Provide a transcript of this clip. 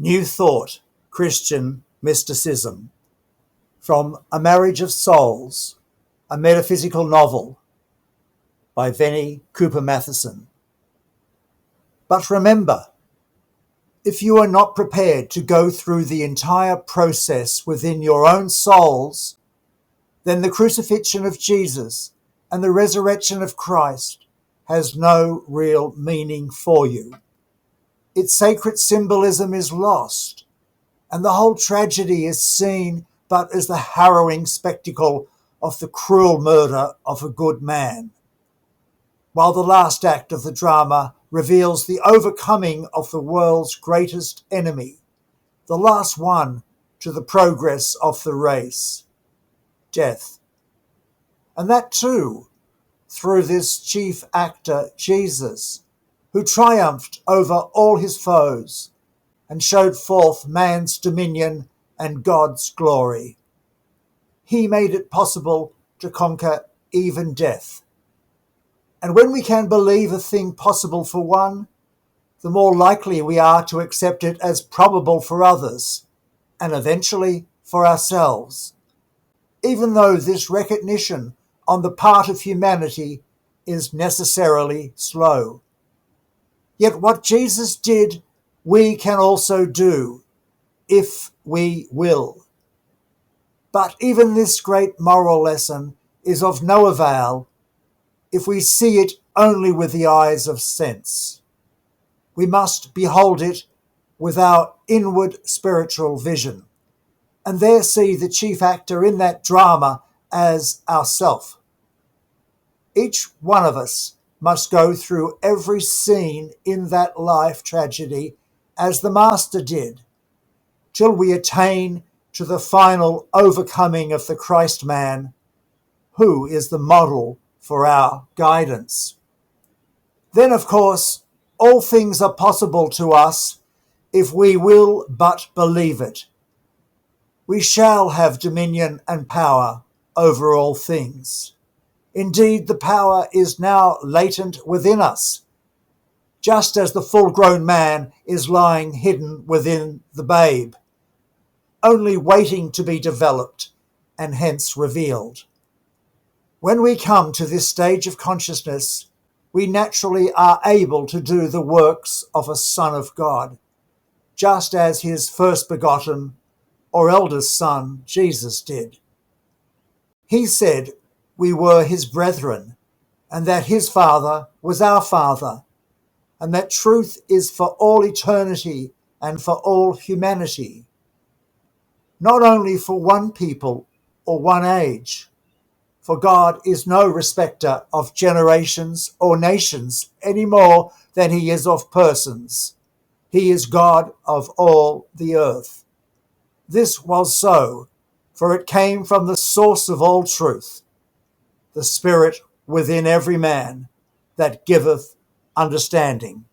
New Thought, Christian Mysticism, from A Marriage of Souls, a Metaphysical Novel, by Veni Cooper-Mathieson. But remember, if you are not prepared to go through the entire process within your own souls, then the crucifixion of Jesus and the resurrection of Christ has no real meaning for you. Its sacred symbolism is lost, and the whole tragedy is seen but as the harrowing spectacle of the cruel murder of a good man, while the last act of the drama reveals the overcoming of the world's greatest enemy, the last one to the progress of the race, death. And that too, through this chief actor, Jesus, who triumphed over all his foes and showed forth man's dominion and God's glory. He made it possible to conquer even death. And when we can believe a thing possible for one, the more likely we are to accept it as probable for others, and eventually for ourselves, even though this recognition on the part of humanity is necessarily slow. Yet what Jesus did, we can also do, if we will. But even this great moral lesson is of no avail if we see it only with the eyes of sense. We must behold it with our inward spiritual vision, and there see the chief actor in that drama as ourself. Each one of us must go through every scene in that life tragedy as the Master did, till we attain to the final overcoming of the Christ man, who is the model for our guidance. Then, of course, all things are possible to us if we will but believe it. We shall have dominion and power over all things. Indeed, the power is now latent within us, just as the full-grown man is lying hidden within the babe, only waiting to be developed and hence revealed. When we come to this stage of consciousness, we naturally are able to do the works of a Son of God, just as his first begotten or eldest son, Jesus, did. He said we were his brethren, and that his Father was our Father, and that truth is for all eternity and for all humanity, not only for one people or one age, for God is no respecter of generations or nations any more than he is of persons. He is God of all the earth. This was so, for it came from the source of all truth, the Spirit within every man that giveth understanding.